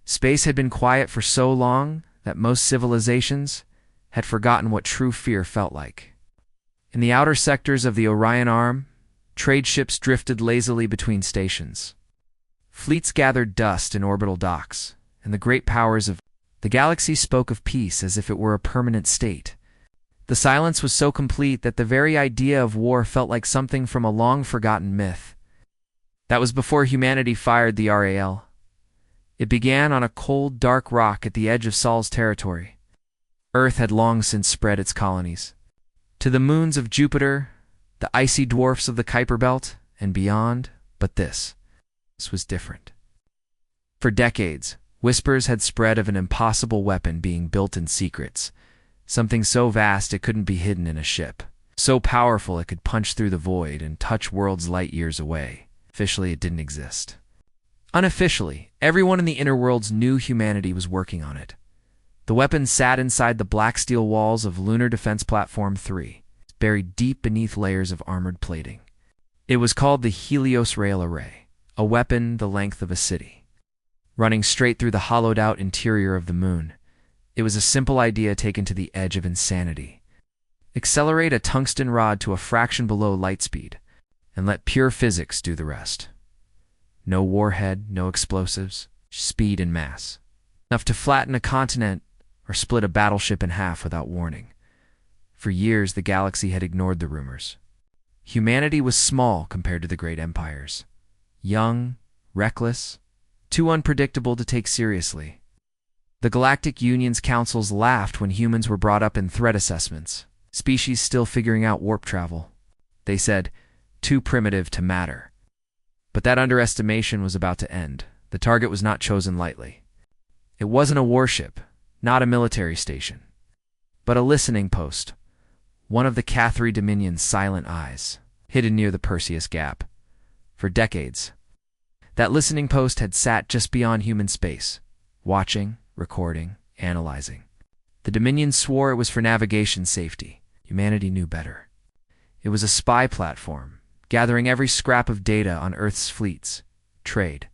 Space had been quiet for so long that most civilizations had forgotten what true fear felt like. In the outer sectors of the Orion Arm, trade ships drifted lazily between stations. Fleets gathered dust in orbital docks, and the great powers of the galaxy spoke of peace as if it were a permanent state. The silence was so complete that the very idea of war felt like something from a long-forgotten myth. That was before humanity fired the RAL. It began on a cold, dark rock at the edge of Sol's territory. Earth had long since spread its colonies to the moons of Jupiter, the icy dwarfs of the Kuiper Belt, and beyond, but this was different. For decades, whispers had spread of an impossible weapon being built in secrets, something so vast it couldn't be hidden in a ship, so powerful it could punch through the void and touch worlds light years away. Officially, it didn't exist. Unofficially, everyone in the inner worlds knew humanity was working on it. The weapon sat inside the black steel walls of Lunar Defense Platform 3, buried deep beneath layers of armored plating. It was called the Helios Rail Array, a weapon the length of a city. Running straight through the hollowed-out interior of the moon, it was a simple idea taken to the edge of insanity. Accelerate a tungsten rod to a fraction below light speed, and let pure physics do the rest. No warhead, no explosives, speed and mass. Enough to flatten a continent or split a battleship in half without warning. For years, the galaxy had ignored the rumors. Humanity was small compared to the great empires. Young, reckless, too unpredictable to take seriously. The Galactic Union's councils laughed when humans were brought up in threat assessments, species still figuring out warp travel. They said, too primitive to matter. But that underestimation was about to end. The target was not chosen lightly. It wasn't a warship, not a military station, but a listening post, one of the Cathari Dominion's silent eyes, hidden near the Perseus Gap. For decades, that listening post had sat just beyond human space, watching, recording, analyzing. The Dominion swore it was for navigation safety. Humanity knew better. It was a spy platform, gathering every scrap of data on Earth's fleets, trade,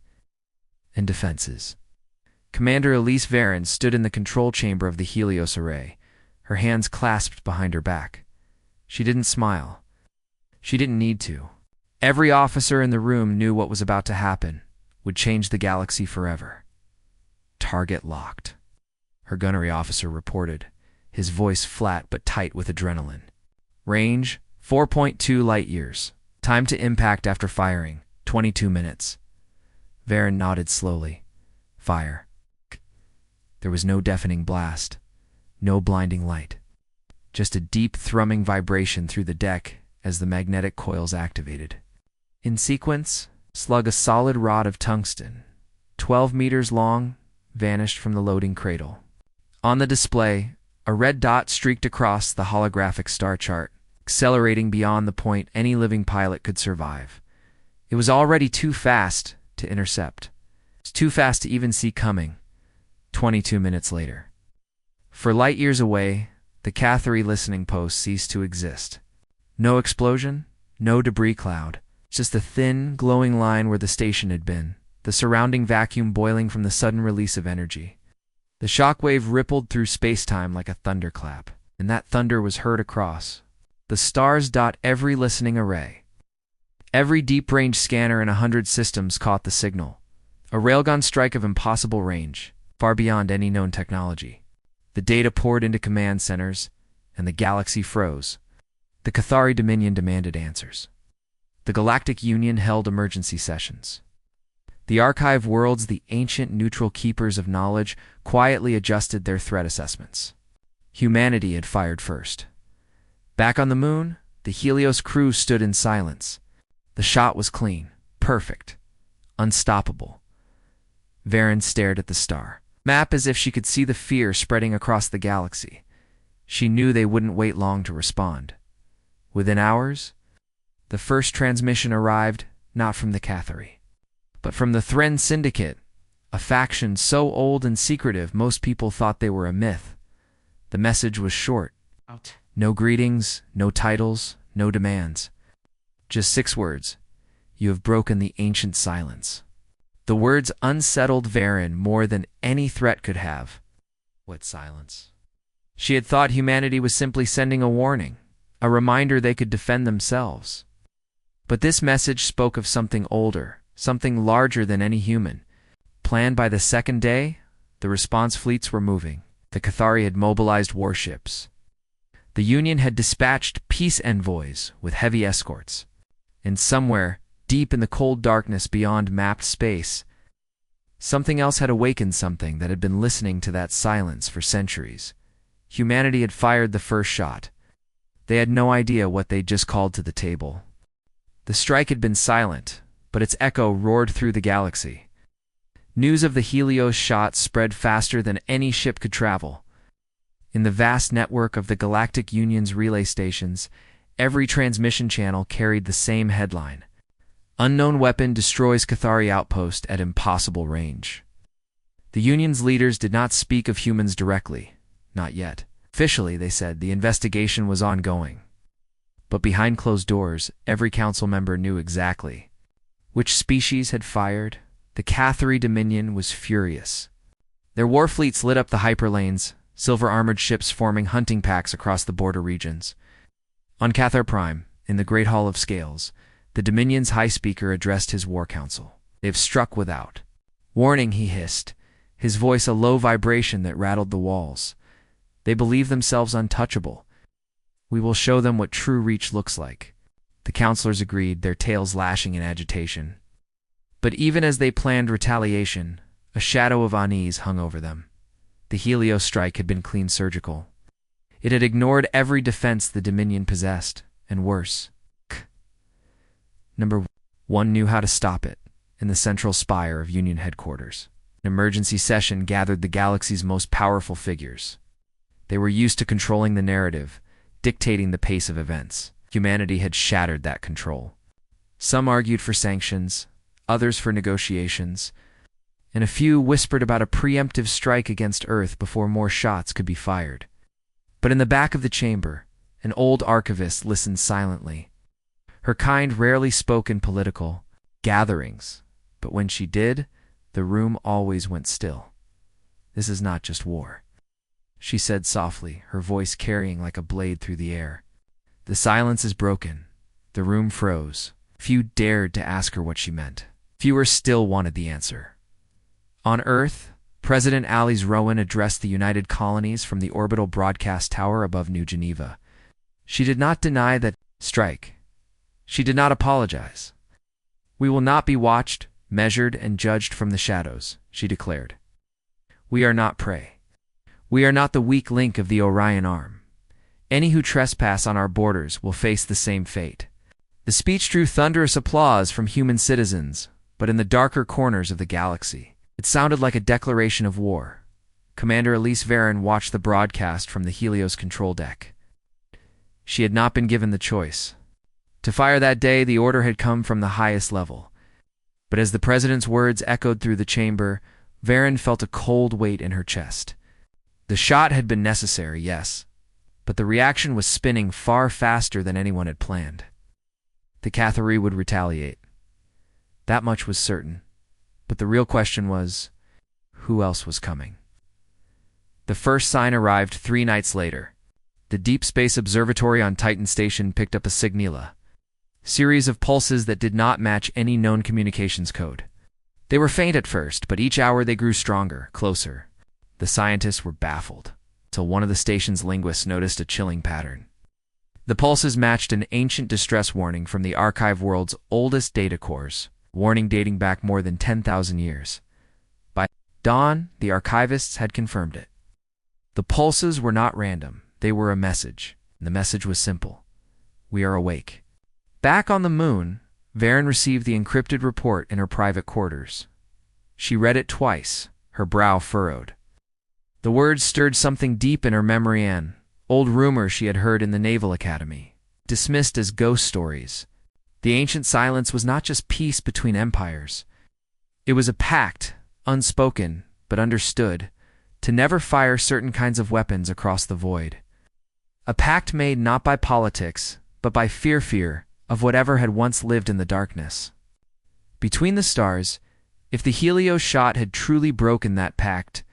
and defenses. Commander Elise Varen stood in the control chamber of the Helios Array, her hands clasped behind her back. She didn't smile. She didn't need to. Every officer in the room knew what was about to happen would change the galaxy forever. Target locked, her gunnery officer reported, his voice flat but tight with adrenaline. Range, 4.2 light years. Time to impact after firing, 22 minutes. Varen nodded slowly. Fire. There was no deafening blast, no blinding light. Just a deep thrumming vibration through the deck as the magnetic coils activated. In sequence, slug a solid rod of tungsten, 12 meters long, vanished from the loading cradle. On the display, a red dot streaked across the holographic star chart, accelerating beyond the point any living pilot could survive. It was already too fast to intercept. It was too fast to even see coming. 22 minutes later. For light years away, the Cathari listening post ceased to exist. No explosion, no debris cloud, just a thin, glowing line where the station had been, the surrounding vacuum boiling from the sudden release of energy. The shockwave rippled through space-time like a thunderclap, and that thunder was heard across. The stars dot every listening array. Every deep-range scanner in 100 systems caught the signal. A railgun strike of impossible range, far beyond any known technology. The data poured into command centers, and the galaxy froze. The Cathari Dominion demanded answers. The Galactic Union held emergency sessions. The Archive Worlds, the ancient neutral keepers of knowledge, quietly adjusted their threat assessments. Humanity had fired first. Back on the moon, the Helios crew stood in silence. The shot was clean, perfect, unstoppable. Varen stared at the star map as if she could see the fear spreading across the galaxy. She knew they wouldn't wait long to respond. Within hours, the first transmission arrived, not from the Cathari, but from the Thren Syndicate, a faction so old and secretive most people thought they were a myth. The message was short. Out. No greetings, no titles, no demands. Just 6 words. You have broken the ancient silence. The words unsettled Varen more than any threat could have. What silence? She had thought humanity was simply sending a warning, a reminder they could defend themselves. But this message spoke of something older, something larger than any human. Planned by the second day, the response fleets were moving. The Cathari had mobilized warships. The Union had dispatched peace envoys with heavy escorts. And somewhere, deep in the cold darkness beyond mapped space, something else had awakened, something that had been listening to that silence for centuries. Humanity had fired the first shot. They had no idea what they'd just called to the table. The strike had been silent, but its echo roared through the galaxy. News of the Helios shot spread faster than any ship could travel. In the vast network of the Galactic Union's relay stations, every transmission channel carried the same headline: Unknown weapon destroys Cathari outpost at impossible range. The Union's leaders did not speak of humans directly. Not yet. Officially, they said, the investigation was ongoing. But behind closed doors, every council member knew exactly which species had fired. The Cathari Dominion was furious. Their war fleets lit up the hyperlanes, silver-armored ships forming hunting packs across the border regions. On Cathar Prime, in the Great Hall of Scales, the Dominion's High Speaker addressed his war council. "They have struck without warning," he hissed, his voice a low vibration that rattled the walls. "They believe themselves untouchable. We will show them what true reach looks like." The councillors agreed, their tails lashing in agitation. But even as they planned retaliation, a shadow of unease hung over them. The Helios strike had been clean surgical. It had ignored every defense the Dominion possessed, and worse. Number 1 knew how to stop it. In the central spire of Union headquarters, an emergency session gathered the galaxy's most powerful figures. They were used to controlling the narrative, dictating the pace of events. Humanity had shattered that control. Some argued for sanctions, others for negotiations, and a few whispered about a preemptive strike against Earth before more shots could be fired. But in the back of the chamber, an old archivist listened silently. Her kind rarely spoke in political gatherings, but when she did, the room always went still. "This is not just war," she said softly, her voice carrying like a blade through the air. The silence is broken. The room froze. Few dared to ask her what she meant. Fewer still wanted the answer. On Earth, President Alice Rowan addressed the United Colonies from the orbital broadcast tower above New Geneva. She did not deny that strike. She did not apologize. "We will not be watched, measured, and judged from the shadows," she declared. "We are not prey. We are not the weak link of the Orion arm. Any who trespass on our borders will face the same fate." The speech drew thunderous applause from human citizens, but in the darker corners of the galaxy, it sounded like a declaration of war. Commander Elise Varen watched the broadcast from the Helios control deck. She had not been given the choice. To fire that day, the order had come from the highest level. But as the president's words echoed through the chamber, Varen felt a cold weight in her chest. The shot had been necessary, yes, but the reaction was spinning far faster than anyone had planned. The Cathari would retaliate. That much was certain. But the real question was, who else was coming? The first sign arrived 3 nights later. The Deep Space Observatory on Titan Station picked up a signila, series of pulses that did not match any known communications code. They were faint at first, but each hour they grew stronger, closer. The scientists were baffled, till one of the station's linguists noticed a chilling pattern. The pulses matched an ancient distress warning from the archive world's oldest data cores, warning dating back more than 10,000 years. By dawn, the archivists had confirmed it. The pulses were not random. They were a message. The message was simple: "We are awake." Back on the moon, Varen received the encrypted report in her private quarters. She read it twice, her brow furrowed. The words stirred something deep in her memory, an old rumor she had heard in the Naval Academy, dismissed as ghost stories. The ancient silence was not just peace between empires. It was a pact, unspoken but understood, to never fire certain kinds of weapons across the void. A pact made not by politics, but by fear of whatever had once lived in the darkness. Between the stars, If the Helios shot had truly broken that pact,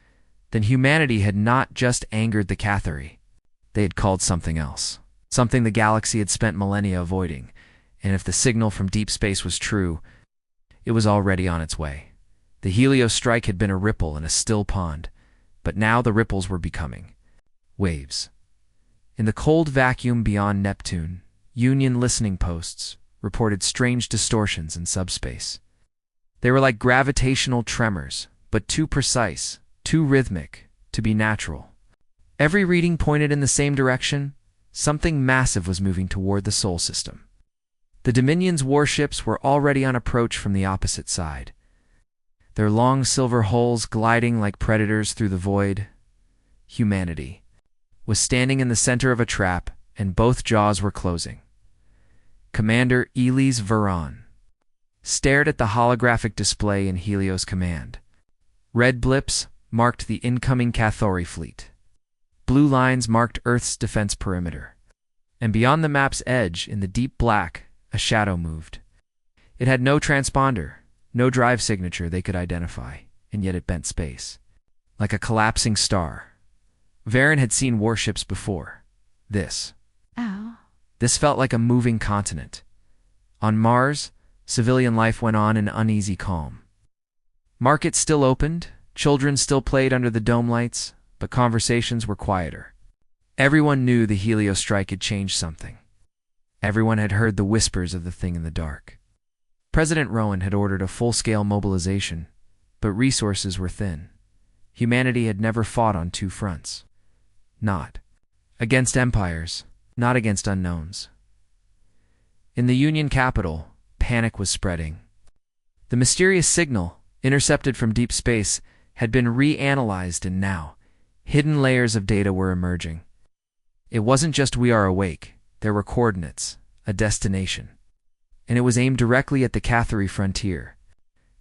then humanity had not just angered the Cathari. They had called something else, something the galaxy had spent millennia avoiding, and if the signal from deep space was true, it was already on its way. The Helios strike had been a ripple in a still pond, but now the ripples were becoming waves. In the cold vacuum beyond Neptune, Union listening posts reported strange distortions in subspace. They were like gravitational tremors, but too precise, too rhythmic, to be natural. Every reading pointed in the same direction. Something massive was moving toward the Sol system. The Dominion's warships were already on approach from the opposite side, their long silver hulls gliding like predators through the void. Humanity was standing in the center of a trap, and both jaws were closing. Commander Elise Veron stared at the holographic display in Helios Command. Red blips marked the incoming Cathari fleet. Blue lines marked Earth's defense perimeter. And beyond the map's edge, in the deep black, a shadow moved. It had no transponder, no drive signature they could identify, and yet it bent space. Like a collapsing star. Varen had seen warships before. This felt like a moving continent. On Mars, civilian life went on in uneasy calm. Markets still opened, children still played under the dome lights, but conversations were quieter. Everyone knew the Helios strike had changed something. Everyone had heard the whispers of the thing in the dark. President Rowan had ordered a full-scale mobilization, but resources were thin. Humanity had never fought on two fronts. Not against empires, not against unknowns. In the Union capital, panic was spreading. The mysterious signal, intercepted from deep space, had been reanalyzed, and now hidden layers of data were emerging. It wasn't just "we are awake," there were coordinates, a destination. And it was aimed directly at the Cathari frontier.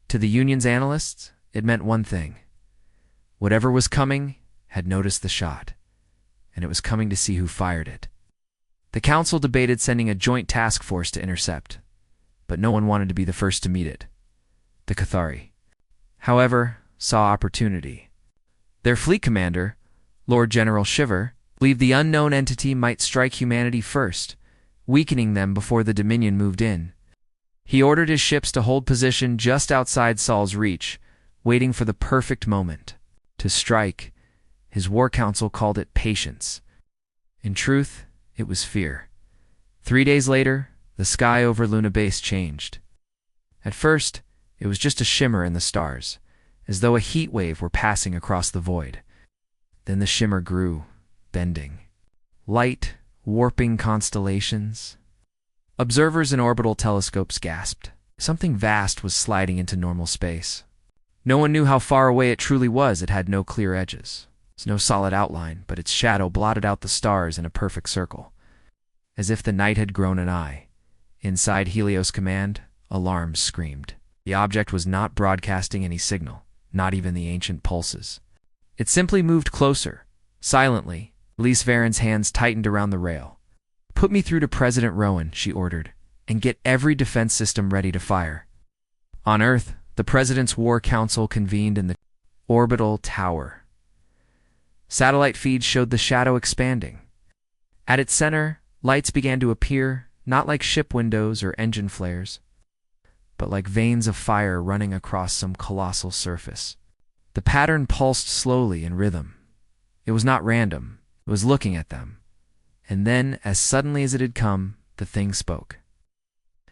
To the Union's analysts, it meant one thing. Whatever was coming had noticed the shot, and it was coming to see who fired it. The Council debated sending a joint task force to intercept, but no one wanted to be the first to meet it. The Cathari, however, saw opportunity. Their fleet commander, Lord General Shiver, believed the unknown entity might strike humanity first, weakening them before the Dominion moved in. He ordered his ships to hold position just outside Sol's reach, waiting for the perfect moment to strike. His war council called it patience. In truth, it was fear. 3 days later, the sky over Luna Base changed. At first, it was just a shimmer in the stars, as though a heat wave were passing across the void. Then the shimmer grew, bending. Light, warping constellations. Observers in orbital telescopes gasped. Something vast was sliding into normal space. No one knew how far away it truly was. It had no clear edges. There was no solid outline, but its shadow blotted out the stars in a perfect circle. As if the night had grown an eye. Inside Helios Command, alarms screamed. The object was not broadcasting any signal, not even the ancient pulses. It simply moved closer, silently. Elise Varen's hands tightened around the rail. "Put me through to President Rowan," she ordered, "and get every defense system ready to fire." On Earth, the President's War Council convened in the orbital tower. Satellite feeds showed the shadow expanding. At its center, lights began to appear, not like ship windows or engine flares, but like veins of fire running across some colossal surface. The pattern pulsed slowly in rhythm. It was not random. It was looking at them. And then, as suddenly as it had come, the thing spoke.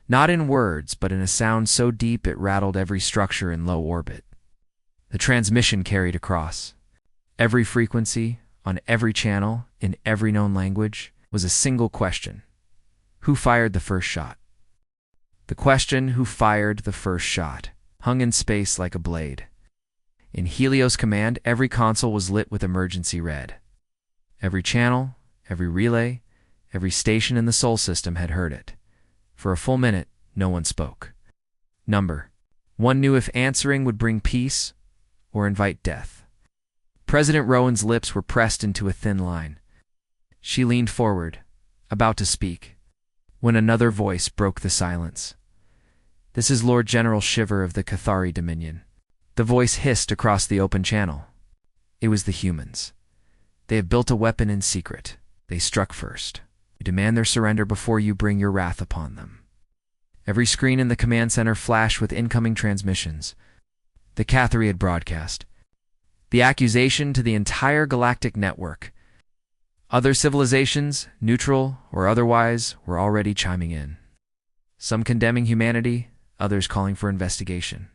Not in words, but in a sound so deep it rattled every structure in low orbit. The transmission carried across. Every frequency, on every channel, in every known language, was a single question. Who fired the first shot? The question, who fired the first shot, hung in space like a blade. In Helios Command, every console was lit with emergency red. Every channel, every relay, every station in the Sol system had heard it. For a full minute, no one spoke. One knew if answering would bring peace or invite death. President Rowan's lips were pressed into a thin line. She leaned forward, about to speak, when another voice broke the silence. "This is Lord General Shiver of the Cathari Dominion. The voice hissed across the open channel. It was the humans. They have built a weapon in secret. They struck first. You demand their surrender before you bring your wrath upon them. Every screen in the command center flashed with incoming transmissions. The Cathari had broadcast the accusation to the entire galactic network. Other civilizations, neutral or otherwise, were already chiming in. Some condemning humanity, others calling for investigation.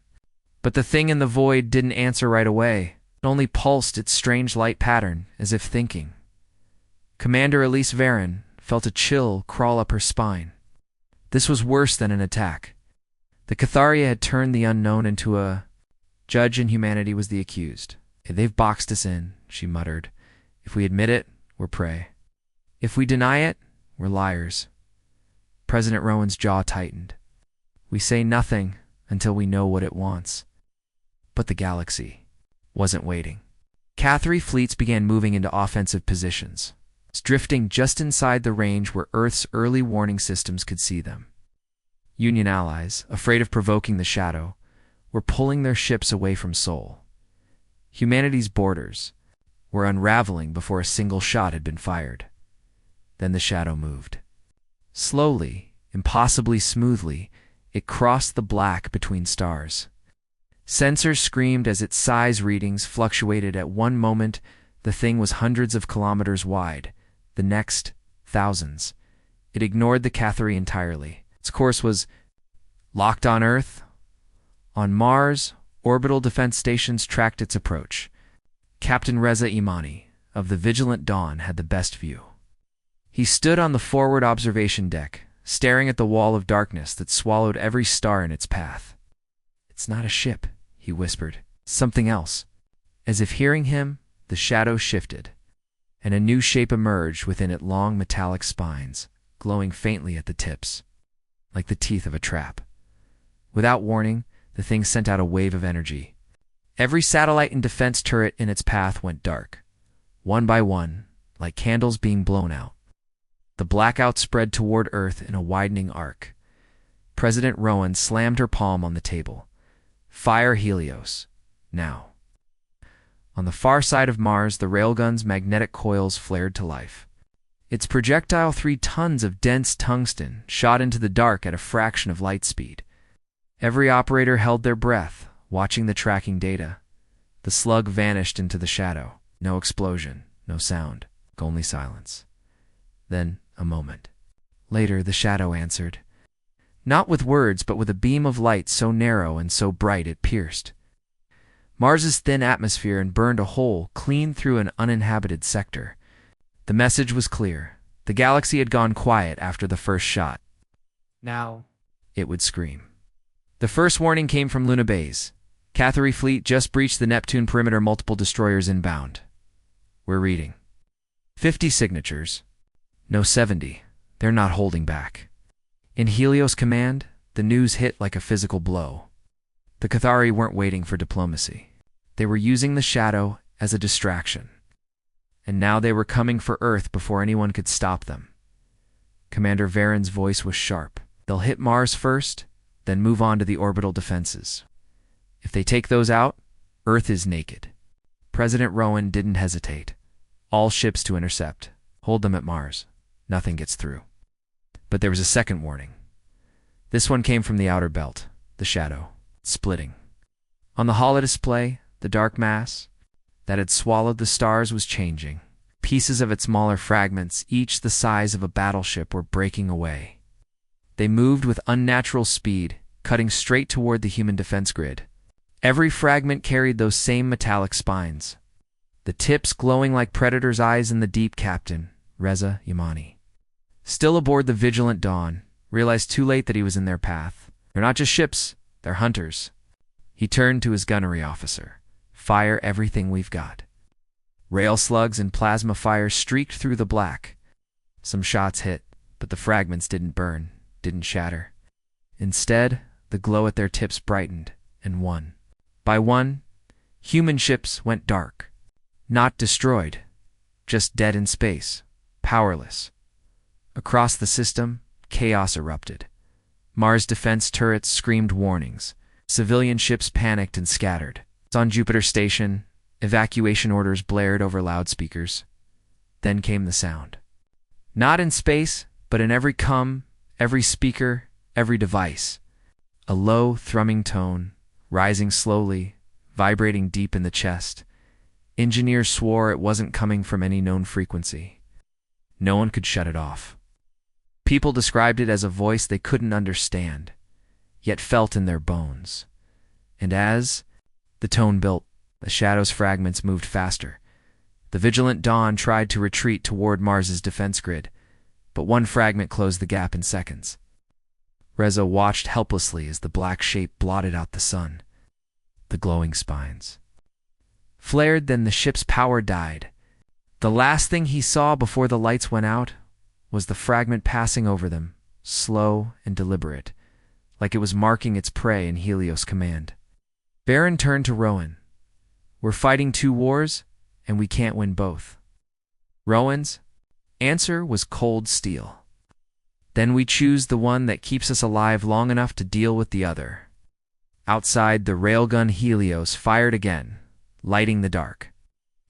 But the thing in the void didn't answer right away. It only pulsed its strange light pattern, as if thinking. Commander Elise Varen felt a chill crawl up her spine. This was worse than an attack. The Catharia had turned the unknown into a judge, and humanity was the accused. They've boxed us in, she muttered. If we admit it, we're prey. If we deny it, we're liars. President Rowan's jaw tightened. We say nothing until we know what it wants. But the galaxy wasn't waiting. Cathari fleets began moving into offensive positions, drifting just inside the range where Earth's early warning systems could see them. Union allies, afraid of provoking the shadow, were pulling their ships away from Sol. Humanity's borders were unraveling before a single shot had been fired. Then the shadow moved. Slowly, impossibly smoothly, it crossed the black between stars. Sensors screamed as its size readings fluctuated. At one moment, the thing was hundreds of kilometers wide. The next, thousands. It ignored the Cathari entirely. Its course was locked on Earth. On Mars, orbital defense stations tracked its approach. Captain Reza Imani, of the Vigilant Dawn, had the best view. He stood on the forward observation deck, staring at the wall of darkness that swallowed every star in its path. It's not a ship, he whispered. Something else. As if hearing him, the shadow shifted, and a new shape emerged within it, long metallic spines, glowing faintly at the tips, like the teeth of a trap. Without warning, the thing sent out a wave of energy. Every satellite and defense turret in its path went dark, one by one, like candles being blown out. The blackout spread toward Earth in a widening arc. President Rowan slammed her palm on the table. Fire Helios, now. On the far side of Mars, the Railgun's magnetic coils flared to life. Its projectile, 3 tons of dense tungsten, shot into the dark at a fraction of light speed. Every operator held their breath, watching the tracking data. The slug vanished into the shadow. No explosion, no sound, only silence. Then, a moment later, the shadow answered. Not with words, but with a beam of light so narrow and so bright it pierced Mars's thin atmosphere and burned a hole clean through an uninhabited sector. The message was clear. The galaxy had gone quiet after the first shot. Now, it would scream. The first warning came from Luna Base. Cathari fleet just breached the Neptune perimeter, multiple destroyers inbound. We're reading. 50 signatures. No 70. They're not holding back. In Helios command, the news hit like a physical blow. The Cathari weren't waiting for diplomacy. They were using the shadow as a distraction. And now they were coming for Earth before anyone could stop them. Commander Varen's voice was sharp. They'll hit Mars first, then move on to the orbital defenses. If they take those out, Earth is naked. President Rowan didn't hesitate. All ships to intercept. Hold them at Mars. Nothing gets through. But there was a second warning. This one came from the outer belt, the shadow, splitting. On the holodisplay, the dark mass that had swallowed the stars was changing. Pieces of its smaller fragments, each the size of a battleship, were breaking away. They moved with unnatural speed, cutting straight toward the human defense grid. Every fragment carried those same metallic spines, the tips glowing like predators' eyes in the deep. Captain Reza Imani, still aboard the Vigilant Dawn, realized too late that he was in their path. They're not just ships, they're hunters. He turned to his gunnery officer. Fire everything we've got. Rail slugs and plasma fire streaked through the black. Some shots hit, but the fragments didn't burn, didn't shatter. Instead, the glow at their tips brightened, and one by one, human ships went dark. Not destroyed, just dead in space, powerless. Across the system, chaos erupted. Mars defense turrets screamed warnings. Civilian ships panicked and scattered. On Jupiter Station, evacuation orders blared over loudspeakers. Then came the sound. Not in space, but in every every speaker, every device. A low, thrumming tone, rising slowly, vibrating deep in the chest. Engineers swore it wasn't coming from any known frequency. No one could shut it off. People described it as a voice they couldn't understand, yet felt in their bones. And as the tone built, the shadow's fragments moved faster. The vigilant Dawn tried to retreat toward Mars's defense grid, but one fragment closed the gap in seconds. Reza watched helplessly as the black shape blotted out the sun. The glowing spines flared, then the ship's power died. The last thing he saw before the lights went out was the fragment passing over them, slow and deliberate, like it was marking its prey in Helios' command. Varen turned to Rowan. "We're fighting two wars, and we can't win both." Rowan's answer was cold steel. "Then we choose the one that keeps us alive long enough to deal with the other." Outside, the railgun Helios fired again, lighting the dark.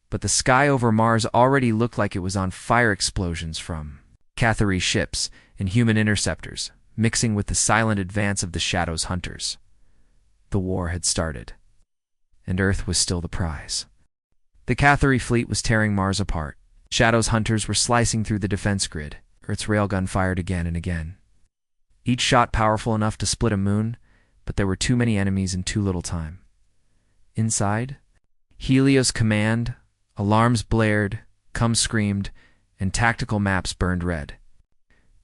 But the sky over Mars already looked like it was on fire, explosions from Cathari ships and human interceptors, mixing with the silent advance of the Shadow's hunters. The war had started, and Earth was still the prize. The Cathari fleet was tearing Mars apart. Shadow's hunters were slicing through the defense grid. Earth's railgun fired again and again. Each shot powerful enough to split a moon, but there were too many enemies in too little time. Inside, Helios' command, alarms blared, come screamed, and tactical maps burned red.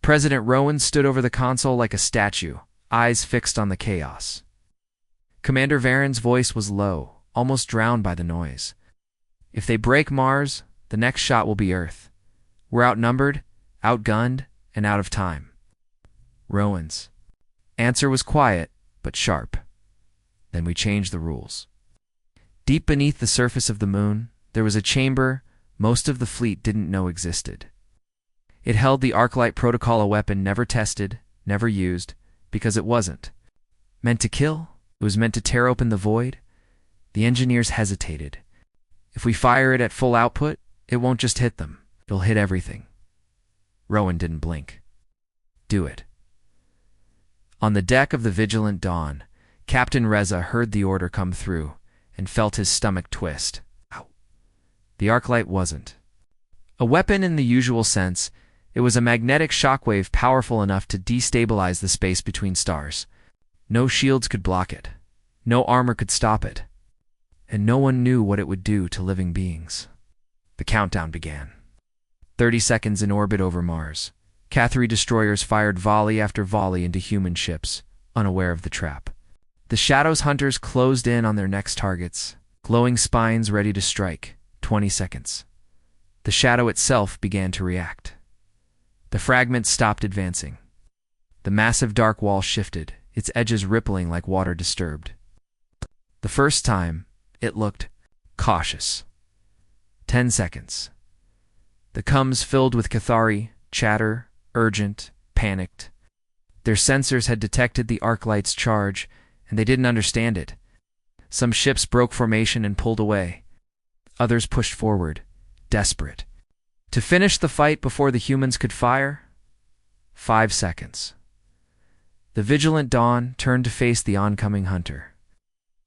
President Rowan stood over the console like a statue, eyes fixed on the chaos. Commander Varen's voice was low, almost drowned by the noise. "If they break Mars, the next shot will be Earth. We're outnumbered, outgunned, and out of time." Rowan's answer was quiet, but sharp. "Then we change the rules." Deep beneath the surface of the moon, there was a chamber most of the fleet didn't know existed. It held the Arclight Protocol, a weapon never tested, never used, because it wasn't meant to kill. It was meant to tear open the void. The engineers hesitated. "If we fire it at full output, it won't just hit them. It'll hit everything." Rowan didn't blink. "Do it." On the deck of the Vigilant Dawn, Captain Reza heard the order come through and felt his stomach twist. Ow. The Arclight wasn't a weapon in the usual sense. It was a magnetic shockwave powerful enough to destabilize the space between stars. No shields could block it. No armor could stop it. And no one knew what it would do to living beings. The countdown began. 30 seconds in orbit over Mars. Cathari destroyers fired volley after volley into human ships, unaware of the trap. The Shadow's hunters closed in on their next targets, glowing spines ready to strike. 20 seconds. The Shadow itself began to react. The fragments stopped advancing. The massive dark wall shifted, its edges rippling like water disturbed. The first time, it looked cautious. 10 seconds. The coms filled with Cathari, chatter, urgent, panicked. Their sensors had detected the Arclight's charge, and they didn't understand it. Some ships broke formation and pulled away. Others pushed forward, desperate. To finish the fight before the humans could fire? 5 seconds. The Vigilant Dawn turned to face the oncoming hunter.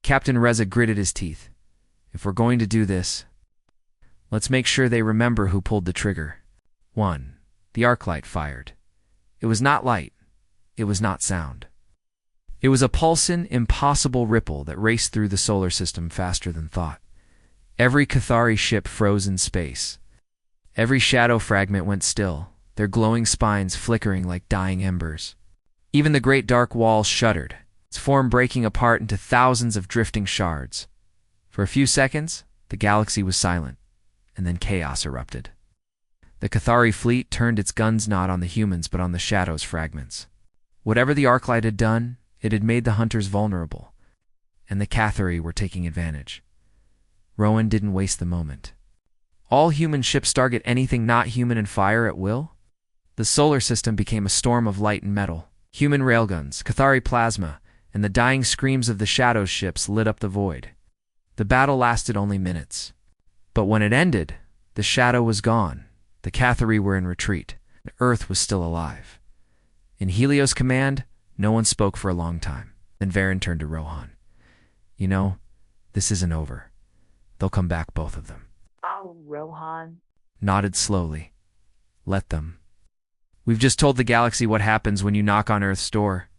Captain Reza gritted his teeth. "If we're going to do this, let's make sure they remember who pulled the trigger." 1. The Arclight fired. It was not light. It was not sound. It was a pulsing, impossible ripple that raced through the solar system faster than thought. Every Cathari ship froze in space. Every shadow fragment went still, their glowing spines flickering like dying embers. Even the great dark wall shuddered, its form breaking apart into thousands of drifting shards. For a few seconds, the galaxy was silent, and then chaos erupted. The Cathari fleet turned its guns not on the humans but on the Shadow's fragments. Whatever the Arclight had done, it had made the hunters vulnerable, and the Cathari were taking advantage. Rowan didn't waste the moment. All human ships target anything not human and fire at will? The solar system became a storm of light and metal. Human railguns, Cathari plasma, and the dying screams of the Shadow's ships lit up the void. The battle lasted only minutes. But when it ended, the shadow was gone. The Cathari were in retreat. The Earth was still alive. In Helios' command, no one spoke for a long time. Then Varen turned to Rohan. You know, this isn't over. They'll come back, both of them. Oh, Rohan. Nodded slowly. Let them. We've just told the galaxy what happens when you knock on Earth's door.